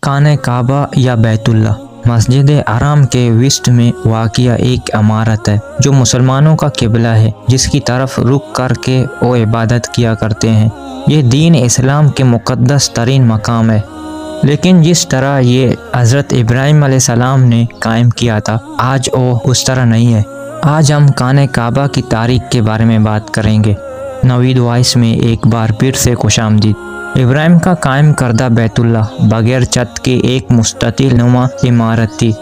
खाने काबा या बैतुल्लाह मस्जिद हराम के विस्ट में वाक़िया एक इमारत है जो मुसलमानों का किबला है, जिसकी तरफ रुख करके वो इबादत किया करते हैं। ये दीन इस्लाम के मुक़द्दस तरीन मकाम है, लेकिन जिस तरह ये हज़रत इब्राहीम अलैहिस्सलाम ने कायम किया था, आज वो उस तरह नहीं है। आज हम खाने काबा की तारीख के बारे में बात करेंगे। नवीद वॉइस में एक बार फिर से खुशामदीद। इब्राहिम का कायम करदा बैतुल्लाह बगैर छत के एक मुस्ततिल नुमा इमारत थी,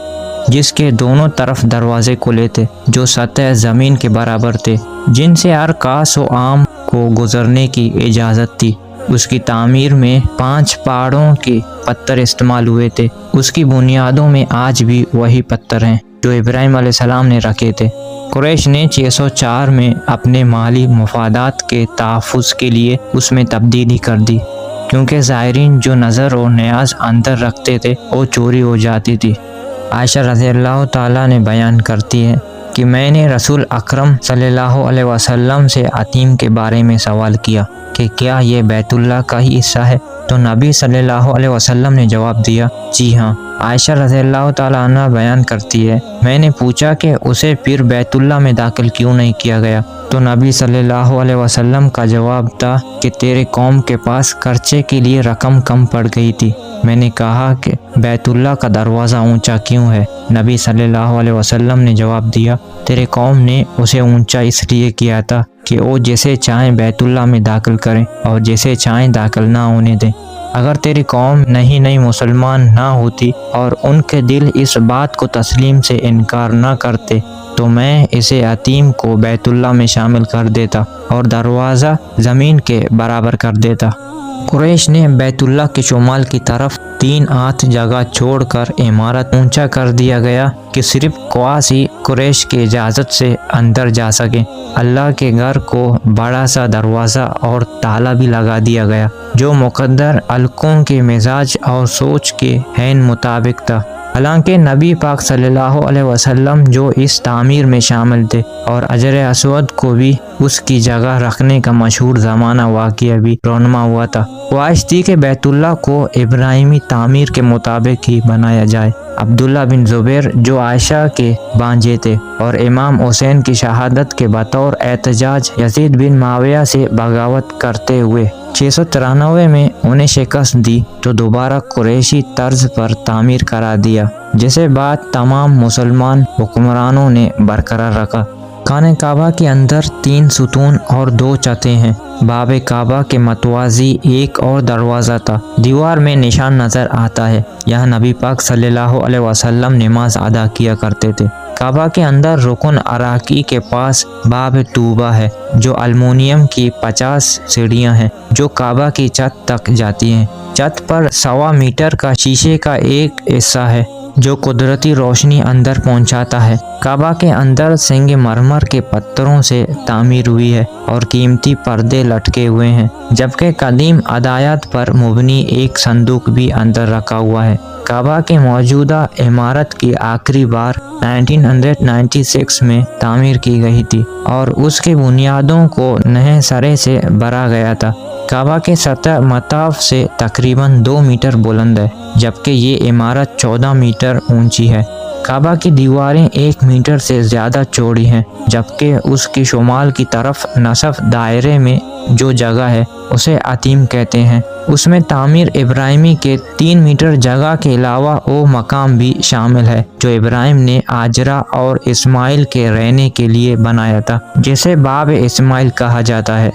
जिसके दोनों तरफ दरवाजे खुले थे जो सतह ज़मीन के बराबर थे, जिनसे हर कास व आम को गुजरने की इजाज़त थी। उसकी तामीर में 5 पहाड़ों के पत्थर इस्तेमाल हुए थे। उसकी बुनियादों में आज भी वही पत्थर हैं जो इब्राहीम अलैहिस्सलाम ने रखे थे। कुरैश ने 604 में अपने माली मफादात के तहफ़्फ़ुज़ के लिए उसमें तब्दीली कर दी, क्योंकि ज़ायरीन जो नज़र और न्याज अंदर रखते थे वो चोरी हो जाती थी। आयशा रज़ियल्लाहु ताला ने बयान करती है कि मैंने रसूल अकरम सल्लल्लाहु अलैहि वसल्लम से अतीम के बारे में सवाल किया कि क्या ये बैतुल्लाह का ही हिस्सा है, तो नबी सल्लल्लाहु अलैहि वसल्लम ने जवाब दिया, जी हाँ। आयशा रज़ियल्लाहु ताला अन्हा बयान करती है, मैंने पूछा कि उसे फिर बैतुल्लाह में दाखिल क्यों नहीं किया गया, तो नबी सल्लल्लाहु अलैहि वसल्लम का जवाब था कि तेरे कौम के पास खर्चे के लिए रकम कम पड़ गई थी। मैंने कहा कि बैतुल्लाह का दरवाज़ा ऊंचा क्यों है? नबी सल्लल्लाहु अलैहि वसल्लम ने जवाब दिया, तेरे कौम ने उसे ऊंचा इसलिए किया था कि वो जैसे चाहें बैतुल्लाह में दाखिल करें और जैसे चाहें दाखिल ना होने दें। अगर तेरी कौम नई मुसलमान ना होती और उनके दिल इस बात को तस्लीम से इनकार ना करते, तो मैं इसे अतीम को बैतुल्लाह में शामिल कर देता और दरवाज़ा ज़मीन के बराबर कर देता। कुरैश ने बैतुल्लाह के शुमाल की तरफ 3 हाथ जगह छोड़कर इमारत ऊंचा कर दिया गया कि सिर्फ ख्वास ही कुरैश की इजाज़त से अंदर जा सके। अल्लाह के घर को बड़ा सा दरवाज़ा और ताला भी लगा दिया गया, जो मुक़द्दर अलकों के मिजाज और सोच के हैन मुताबिक था। हालांकि नबी पाक सल्लल्लाहु अलैहि वसल्लम जो इस तामीर में शामिल थे और अजर असवद को भी उसकी जगह रखने का मशहूर ज़माना वाक़या भी रोनमा हुआ था। ख्वाहिश थी कि बैतुल्लाह को इब्राहिमी तामीर के मुताबिक ही बनाया जाए। अब्दुल्ला बिन ज़ुबैर जो आयशा के भांजे थे और इमाम हुसैन की शहादत के बतौर एहतजाज यजीद बिन माविया से बगावत करते हुए 693 में उन्हें शिकस्त दी, तो दोबारा कुरैशी तर्ज पर तामीर करा दिया, जिसे बाद तमाम मुसलमान हुक्मरानों ने बरकरार रखा। खाने काबा के अंदर 3 सुतून और 2 छतें हैं। बाब काबा के मतवाजी एक और दरवाज़ा था। दीवार में निशान नज़र आता है, यहाँ नबी पाक सल्लल्लाहु अलैहि वसल्लम नमाज अदा किया करते थे। काबा के अंदर रुकन अराकी के पास बाब तूबा है, जो अलमुनियम की 50 सीढ़ियाँ हैं जो काबा की छत तक जाती हैं। छत पर 1.25 मीटर का शीशे का एक हिस्सा है जो कुदरती रोशनी अंदर पहुंचाता है। काबा के अंदर संगमरमर के पत्थरों से तामीर हुई है और कीमती पर्दे लटके हुए हैं, जबकि कदीम अदायत पर मुबनी एक संदूक भी अंदर रखा हुआ है। काबा के मौजूदा इमारत की आखिरी बार 1996 में तामीर की गई थी और उसके बुनियादों को नए सिरे से भरा गया था। काबा के सतह मताफ से तकरीबन 2 मीटर बुलंद है, जबकि ये इमारत 14 मीटर ऊंची है। काबा की दीवारें 1 मीटर से ज़्यादा चौड़ी हैं, जबकि उसकी शुमाल की तरफ नसफ दायरे में जो जगह है उसे अतीम कहते हैं। उसमें तामीर इब्राहिमी के 3 मीटर जगह के अलावा वो मकाम भी शामिल है जो इब्राहिम ने आजरा और इस्माइल के रहने के लिए बनाया था, जिसे बाब इस्माइल कहा जाता है।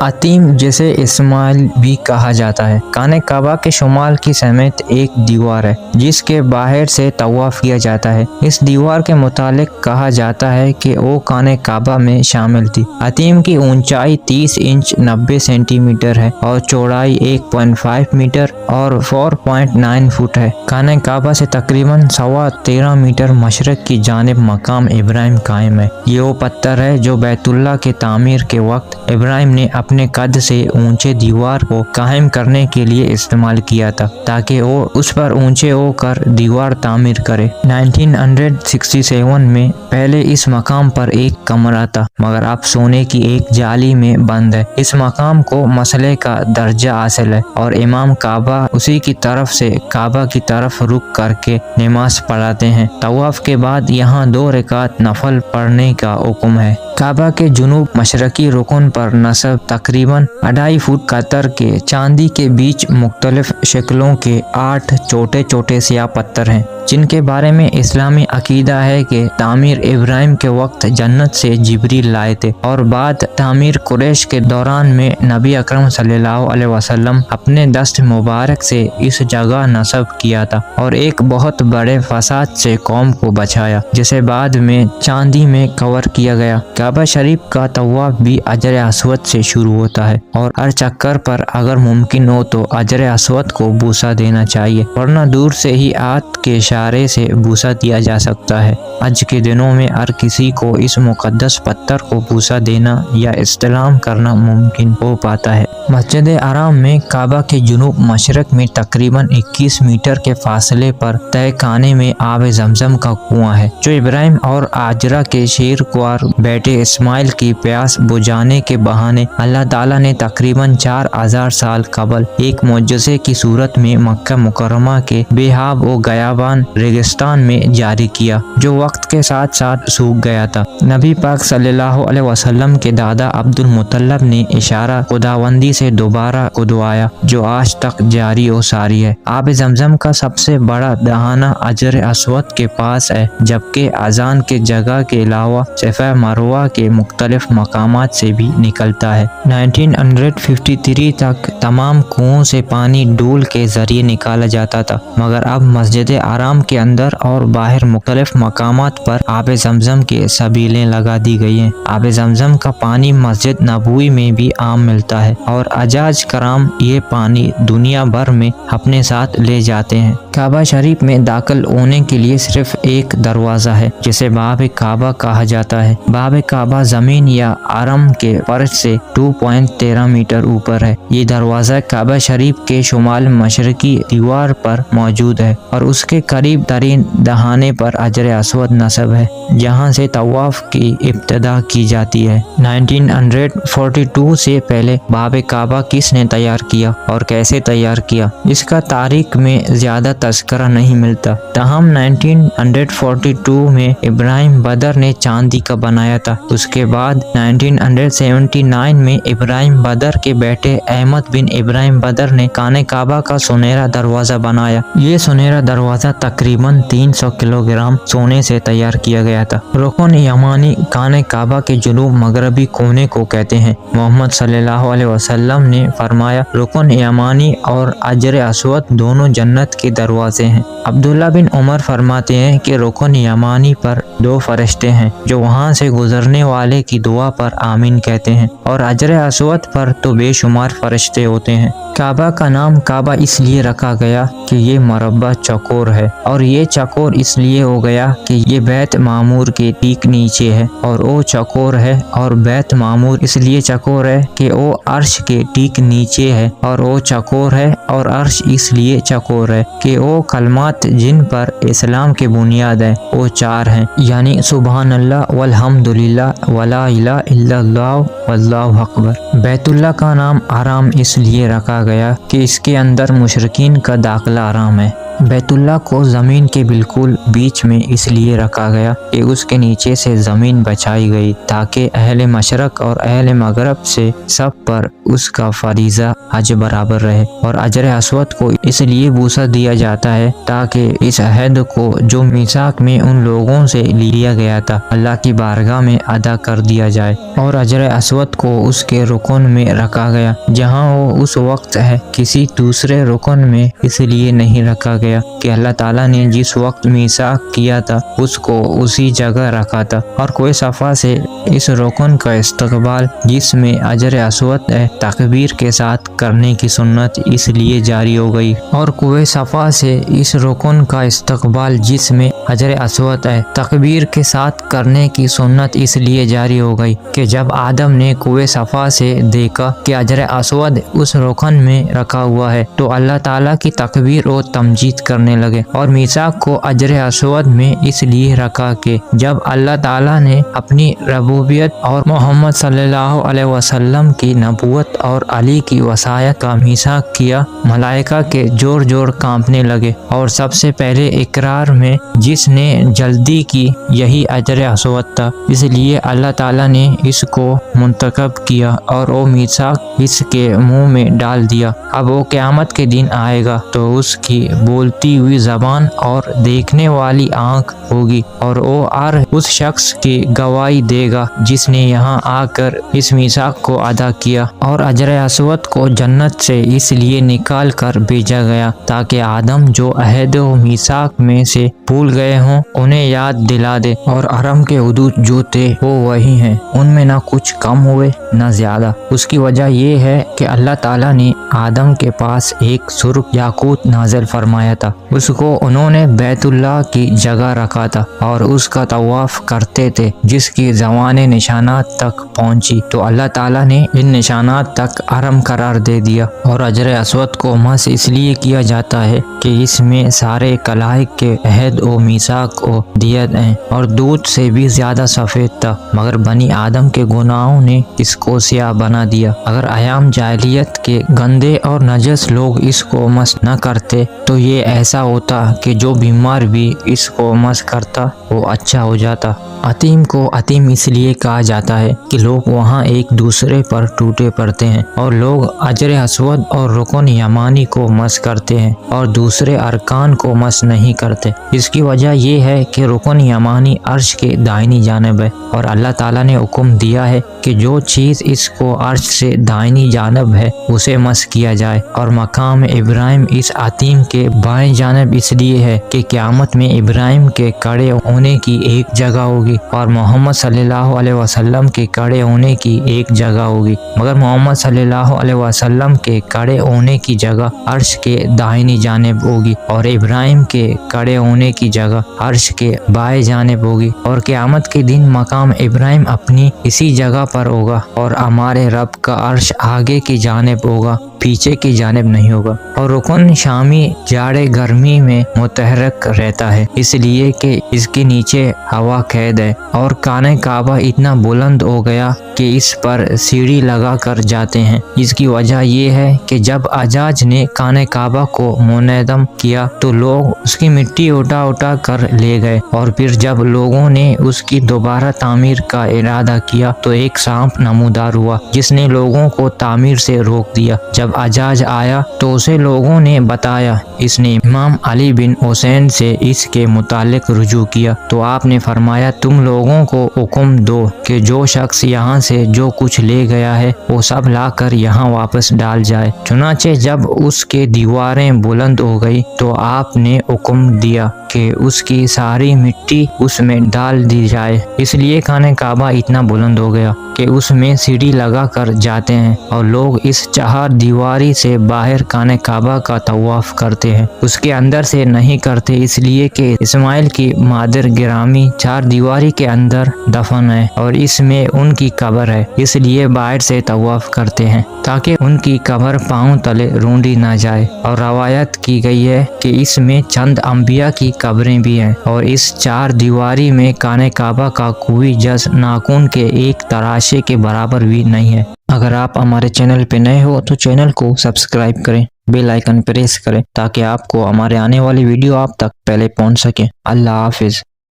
अतीम जिसे इस्माइल भी कहा जाता है। खाने काबा के शुमाल की समेत एक दीवार है जिसके बाहर से तवाफ किया जाता है। इस दीवार के मुतालिक कहा जाता है कि वो खाने काबा में शामिल थी। अतीम की ऊंचाई 30 इंच 90 सेंटीमीटर है और चौड़ाई 1.5 मीटर और 4.9 फुट है। खाने काबा से तकरीबन 13.25 मीटर मशरक की जानिब मकाम इब्राहिम कायम है। ये वो पत्थर है जो बैतुल्लाह के तामीर के वक्त इब्राहिम ने अपने कद से ऊंचे दीवार को कायम करने के लिए इस्तेमाल किया था ताकि वो उस पर ऊंचे होकर दीवार तामीर करे। 1967 में पहले इस मकाम पर एक कमरा था मगर अब सोने की एक जाली में बंद है। इस मकाम को मसले का दर्जा हासिल है और इमाम काबा उसी की तरफ से काबा की तरफ रुक करके नमाज पढ़ाते हैं। तवाफ के बाद यहाँ 2 रकात नफल पढ़ने का हुक्म है। काबा के जुनूब मशरकी रुकन पर नस्ब तकरीबन 2.5 फुट कतर के चांदी के बीच मुख्तलिफ शक्लों के 8 छोटे छोटे स्याह पत्थर हैं जिनके बारे में इस्लामी अकीदा है कि तामीर इब्राहिम के वक्त जन्नत से जिब्रील लाए थे और बाद तामीर कुरैश के दौरान में नबी अकरम सल्लल्लाहु अलैहि वसल्लम अपने दस्त मुबारक से इस जगह नस्ब किया था और एक बहुत बड़े फसाद से कौम को बचाया जिसे बाद में चांदी में कवर किया गया। काबा शरीफ का तवाफ भी अजर अस्वद से शुरू होता है और हर चक्कर पर अगर मुमकिन हो तो अजर अस्वद को बूसा देना चाहिए वरना दूर से ही हाथ के इशारे से बूसा दिया जा सकता है। हज के दिनों में हर किसी को इस मुकद्दस पत्थर को बूसा देना या इस्तेलाम करना मुमकिन हो पाता है। मस्जिद हराम में काबा के जुनूब मशरक में तकरीबन 21 मीटर के फासले पर तय खाने में आब जमजम का कुआं है जो इब्राहिम और आजरा के शेरख्वार बेटे इस्माइल की प्यास बुझाने के बहाने अल्लाह ताला ने तकरीबन 4000 साल कबल एक मुअज्जिज़े की सूरत में मक्का मुकर्रमा के बेहाब व गयाबान रेगिस्तान में जारी किया जो वक्त के साथ साथ सूख गया था। नबी पाक सल्लल्लाहु अलैहि वसल्लम के दादा अब्दुल मुत्तलब ने इशारा खुदावंदी से दोबारा खुदवाया जो आज तक जारी और सारी है। आब जमजम का सबसे बड़ा दहाना अजर अस्वद के पास है जबकि अजान के जगह के अलावा सफ़ा मरवा के मुख्तलिफ मकामात से भी निकलता है। 1953 तक तमाम कुओं से पानी डोल के जरिए निकाला जाता था मगर अब मस्जिद हराम के अंदर और बाहर मुख्तलिफ मकामात पर आब जमजम के सबीलें लगा दी गई हैं। आब जमजम का पानी मस्जिद नबवी में भी आम मिलता है और अजाज कराम ये पानी दुनिया भर में अपने साथ ले जाते हैं। काबा शरीफ में दाखिल होने के लिए सिर्फ एक दरवाज़ा है जिसे बाब काबा कहा जाता है। बाब काबा जमीन या आरम के फर्श से 2.13 मीटर ऊपर है। ये दरवाज़ा काबा शरीफ के शुमाल मशरकी दीवार पर मौजूद है और उसके करीब तरीन दहाने पर अजर अस्वद नस्ब है जहाँ से तवाफ की इब्तिदा की जाती है। 1942 से पहले बाब काबा किसने तैयार किया और कैसे तैयार किया इसका तारीख में ज्यादा तस्करा नहीं मिलता। ताहम 1942 में इब्राहिम बदर ने चांदी का बनाया था। उसके बाद 1979 में इब्राहिम बदर के बेटे अहमद बिन इब्राहिम बदर ने काने काबा का सुनहरा दरवाज़ा बनाया। ये सुनहरा दरवाज़ा तकरीबन 300 किलोग्राम सोने से तैयार किया गया था। रुकन यमानी काने काबा के जुनूब मगरबी कोने को कहते हैं। मोहम्मद सल्लल्लाहु अलैहि वसल्लम ने फरमाया रुकन यमानी और अजर अस्वद दोनों जन्नत के दरवाजे हैं। अब्दुल्ला बिन उमर फरमाते हैं कि रुकन यमानी पर 2 फरिश्ते हैं जो वहां से गुजरने वाले की दुआ पर आमीन कहते हैं और अजर अस्वद पर तो बेशुमार फरिश्ते होते हैं। काबा का नाम काबा इसलिए रखा गया कि ये मरबा चौकोर है और ये चौकोर इसलिए हो गया कि ये बैत मामूर के ठीक नीचे है और वो चौकोर है और बैत मामूर इसलिए चौकोर है कि वो अर्श के ठीक नीचे है और वो चौकोर है और अर्श इसलिए चौकोर है कि वो कलमात जिन पर इस्लाम के बुनियाद है वो 4 हैं यानी सुबहान अल्लाह वल्हम्दुलिल्लाह वला इलाहा इल्लल्लाह वल्लाहु अकबर। बैतुल्लाह का नाम हराम इसलिए रखा गया कि इसके अंदर मुशरिकीन का दाखिला हराम है। बैतुल्लाह को ज़मीन के बिल्कुल बीच में इसलिए रखा गया कि उसके नीचे से ज़मीन बचाई गई ताकि अहले मशरक और अहले मगरब से सब पर उसका फरीज़ा हज बराबर रहे और अजर अस्वद को इसलिए बूसा दिया जाता है ताकि इस अहद को जो मीसाक में उन लोगों से लिया गया था अल्लाह की बारगाह में अदा कर दिया जाए। और अजर अस्वद को उसके रुकन में रखा गया जहाँ वो उस वक्त है, किसी दूसरे रुकन में इसलिए नहीं रखा गया कि अल्लाह ताला ने जिस वक्त मीसाक किया था उसको उसी जगह रखा था। और कोई सफ़ा से इस रुकन का इस्तकबाल जिसमें अजर अस्वद है तकबीर के साथ करने की सुन्नत इसलिए जारी हो गई और कोई सफ़ा से इस रुकन का इस्तकबाल जिसमें حجر اسود تکبیر کے ساتھ کرنے کی سنت اس لیے جاری ہو گئی کہ جب آدم نے کوہ صفا سے دیکھا کہ حجر اسود اس رکن میں رکھا ہوا ہے تو اللہ تعالیٰ کی تکبیر و تمجید کرنے لگے، اور میثاق کو حجر اسود میں اس لیے رکھا کہ جب اللہ تعالیٰ نے اپنی ربوبیت اور محمد صلی اللہ علیہ وسلم کی نبوت اور علی کی وصایت کا میثاق کیا، ملائکہ کے جوڑ جوڑ کانپنے لگے، اور سب سے پہلے اقرار میں جس نے جلدی کی یہی حجر اسود تھا، اس لیے اللہ تعالیٰ نے اس کو منتخب کیا اور وہ میثاق اس کے منہ میں ڈال دیا۔ اب وہ قیامت کے دن آئے گا تو اس کی بولتی ہوئی زبان اور دیکھنے والی آنکھ ہوگی، اور وہ ہر اس شخص کی گواہی دے گا جس نے یہاں آ کر اس میثاق کو ادا کیا۔ اور حجر اسود کو جنت سے اس لیے نکال کر بھیجا گیا تاکہ آدم جو عہد و میثاق میں سے بھول گئے ہوں انہیں یاد دلا دے، اور حرم کے حدود جو تھے وہ وہی ہیں، ان میں نہ کچھ کم ہوئے نہ زیادہ۔ اس کی وجہ یہ ہے کہ اللہ تعالیٰ نے آدم کے پاس ایک سرخ یاقوت نازل فرمایا تھا، اس کو انہوں نے بیت اللہ کی جگہ رکھا تھا اور اس کا طواف کرتے تھے، جس کی زبانیں نشانات تک پہنچی تو اللہ تعالیٰ نے ان نشانات تک حرم قرار دے دیا۔ اور حجر اسود کو مس اس لیے کیا جاتا ہے کہ اس میں سارے خلائق کے عہد و میثاق و دیت ہیں، اور دودھ سے بھی زیادہ سفید تھا، مگر بنی آدم کے گناہوں نے اس کو سیاہ بنا دیا۔ اگر ایام جاہلیت کے گندے اور نجس لوگ اس کو مس نہ کرتے تو یہ ایسا ہوتا کہ جو بیمار بھی اس کو مس کرتا وہ اچھا ہو جاتا۔ عتیم کو عتیم اس لیے کہا جاتا ہے کہ لوگ وہاں ایک دوسرے پر ٹوٹے پڑتے ہیں، اور لوگ حجر اسود اور رکن یمانی کو مس کرتے ہیں اور دوسرے ارکان کو مس نہیں کرتے۔ اس کی وجہ یہ ہے کہ رکن یمانی عرش کے دائنی جانب ہے، اور اللہ تعالیٰ نے حکم دیا ہے کہ جو چیز اس کو عرش سے دائنی جانب ہے اسے مس کیا جائے، اور مقام ابراہیم اس عتیم کے بائیں جانب اس لیے ہے کہ قیامت میں ابراہیم کے کھڑے ہونے کی ایک جگہ ہوگی اور محمد صلی اللہ علیہ وسلم کے کھڑے ہونے کی ایک جگہ ہوگی، مگر محمد صلی اللہ علیہ وسلم کے کھڑے ہونے کی جگہ عرش کے دائنی جانب ہوگی، اور ابراہیم کے کھڑے ہونے کی جگہ عرش کے بائیں جانب ہوگی، اور قیامت کے دن مقام ابراہیم اپنی اسی جگہ پر ہوگا، اور ہمارے رب کا عرش آگے کی جانب ہوگا، پیچھے کی جانب نہیں ہوگا۔ اور رکن شامی جاڑے گرمی میں متحرک رہتا ہے، اس لیے کہ اس کے نیچے ہوا قید ہے، اور خانہ کعبہ اتنا بلند ہو گیا کہ اس پر سیڑھی لگا کر جاتے ہیں۔ اس کی وجہ یہ ہے کہ جب حجاج نے خانہ کعبہ کو منہدم کیا تو لوگ اس کی مٹی اٹھا اٹھا کر لے گئے، اور پھر جب لوگوں نے اس کی دوبارہ تعمیر کا ارادہ کیا تو ایک سانپ نمودار ہوا جس نے لوگوں کو تعمیر سے روک دیا۔ جب حجاج آیا تو اسے لوگوں نے بتایا، اس نے امام علی بن حسین سے اس کے متعلق رجوع کیا تو آپ نے فرمایا تم لوگوں کو حکم دو کہ جو شخص یہاں سے جو کچھ لے گیا ہے وہ سب لا کر یہاں واپس ڈال جائے۔ چنانچہ جب اس کے دیواریں بلند ہو گئی تو آپ نے حکم دیا کہ اس کی ساری مٹی اس میں ڈال دی جائے، اس لیے خانہ کعبہ اتنا بلند ہو گیا کہ اس میں سیڑھی لگا کر جاتے ہیں، اور لوگ اس چہار دیواری سے باہر خانہ کعبہ کا طواف کرتے ہیں، اس کے اندر سے نہیں کرتے، اس لیے کہ اسماعیل کی مادر گرامی چار دیواری کے اندر دفن ہے اور اس میں ان کی قبر ہے، اس لیے باہر سے طواف کرتے ہیں تاکہ ان کی قبر پاؤں تلے رونڈی نہ جائے۔ اور روایت کی گئی ہے کہ اس میں چند انبیاء کی قبریں بھی ہیں، اور اس چار دیواری میں خانہ کعبہ کا کوئی جز ناخن کے ایک تراشے کے برابر بھی نہیں ہے۔ اگر آپ ہمارے چینل پہ نئے ہو تو چینل کو سبسکرائب کریں، بیل آئیکن پریس کریں تاکہ آپ کو ہمارے آنے والی ویڈیو آپ تک پہلے پہنچ سکیں۔ اللہ حافظ۔